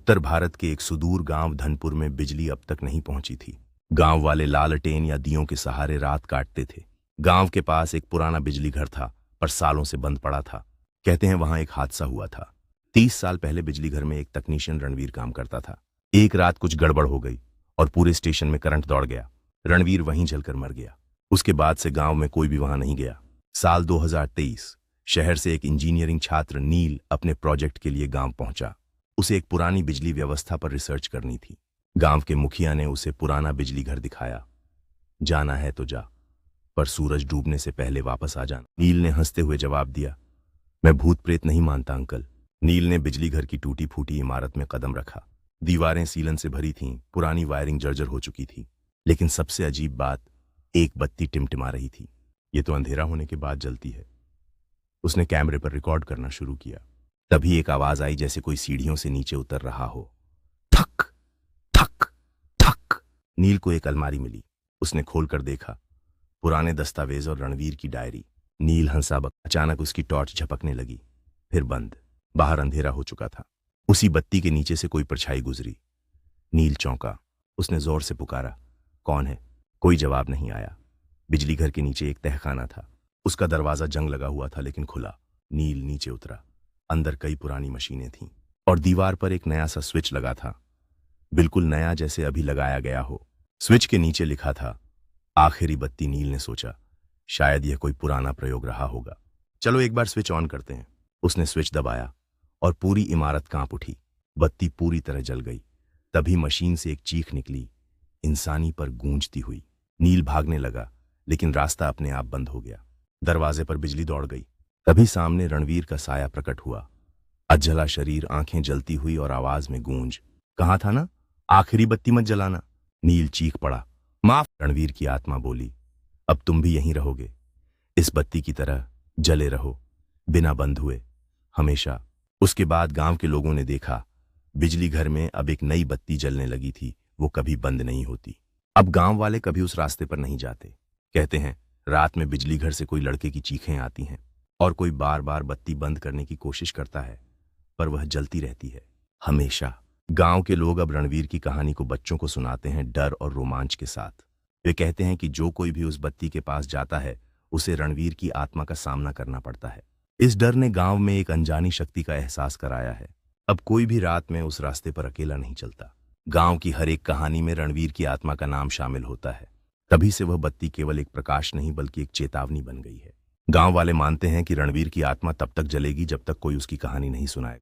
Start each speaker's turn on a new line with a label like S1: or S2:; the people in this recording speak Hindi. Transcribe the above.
S1: उत्तर भारत के एक सुदूर गांव धनपुर में बिजली अब तक नहीं पहुंची थी। गांव वाले लालटेन या दियों के सहारे रात काटते थे। गांव के पास एक पुराना बिजली घर था, पर सालों से बंद पड़ा था। कहते हैं वहां एक हादसा हुआ था। 30 साल पहले बिजली घर में एक तकनीशियन रणवीर काम करता था। एक रात कुछ गड़बड़ हो गई और पूरे स्टेशन में करंट दौड़ गया। रणवीर वहीं जलकर मर गया। उसके बाद से गांव में कोई भी वहां नहीं गया। साल 2023 शहर से एक इंजीनियरिंग छात्र नील अपने प्रोजेक्ट के लिए गांव पहुंचा। उसे एक पुरानी बिजली व्यवस्था पर रिसर्च करनी थी। गांव के मुखिया ने उसे पुराना बिजली घर दिखाया। जाना है तो जा, पर सूरज डूबने से पहले वापस आ जाना। नील ने हंसते हुए जवाब दिया, मैं भूत प्रेत नहीं मानता अंकल। नील ने बिजली घर की टूटी फूटी इमारत में कदम रखा। दीवारें सीलन से भरी थीं, पुरानी वायरिंग जर्जर हो चुकी थी। लेकिन सबसे अजीब बात, एक बत्ती टिमटिमा रही थी। ये तो अंधेरा होने के बाद जलती है। उसने कैमरे पर रिकॉर्ड करना शुरू किया। तभी एक आवाज आई, जैसे कोई सीढ़ियों से नीचे उतर रहा हो। थक थक थक। नील को एक अलमारी मिली। उसने खोलकर देखा, पुराने दस्तावेज और रणवीर की डायरी। नील हंसा। अचानक उसकी टॉर्च झपकने लगी, फिर बंद। बाहर अंधेरा हो चुका था। उसी बत्ती के नीचे से कोई परछाई गुजरी। नील चौंका। उसने जोर से पुकारा, कौन है? कोई जवाब नहीं आया। बिजली घर के नीचे एक तहखाना था। उसका दरवाजा जंग लगा हुआ था, लेकिन खुला। नील नीचे उतरा। अंदर कई पुरानी मशीनें थीं और दीवार पर एक नया सा स्विच लगा था, बिल्कुल नया, जैसे अभी लगाया गया हो। स्विच के नीचे लिखा था, आखिरी बत्ती। नील ने सोचा, शायद यह कोई पुराना प्रयोग रहा होगा। चलो एक बार स्विच ऑन करते हैं। उसने स्विच दबाया और पूरी इमारत कांप उठी। बत्ती पूरी तरह जल गई। तभी मशीन से एक चीख निकली, इंसानी पर गूंजती हुई। नील भागने लगा, लेकिन रास्ता अपने आप बंद हो गया। दरवाजे पर बिजली दौड़ गई। तभी सामने रणवीर का साया प्रकट हुआ। अधजला शरीर, आंखें जलती हुई और आवाज में गूंज, कहा था ना, आखिरी बत्ती मत जलाना। नील चीख पड़ा, माफ। रणवीर की आत्मा बोली, अब तुम भी यहीं रहोगे, इस बत्ती की तरह जले रहो, बिना बंद हुए, हमेशा। उसके बाद गांव के लोगों ने देखा, बिजली घर में अब एक नई बत्ती जलने लगी थी। वो कभी बंद नहीं होती। अब गांव वाले कभी उस रास्ते पर नहीं जाते। कहते हैं रात में बिजली घर से कोई लड़के की चीखें आती हैं और कोई बार बार बत्ती बंद करने की कोशिश करता है, पर वह जलती रहती है हमेशा। गांव के लोग अब रणवीर की कहानी को बच्चों को सुनाते हैं, डर और रोमांच के साथ। वे कहते हैं कि जो कोई भी उस बत्ती के पास जाता है, उसे रणवीर की आत्मा का सामना करना पड़ता है। इस डर ने गांव में एक अनजानी शक्ति का एहसास कराया है। अब कोई भी रात में उस रास्ते पर अकेला नहीं चलता। गांव की हर एक कहानी में रणवीर की आत्मा का नाम शामिल होता है। तभी से वह बत्ती केवल एक प्रकाश नहीं, बल्कि एक चेतावनी बन गई है। गांव वाले मानते हैं कि रणवीर की आत्मा तब तक जलेगी जब तक कोई उसकी कहानी नहीं सुनाए।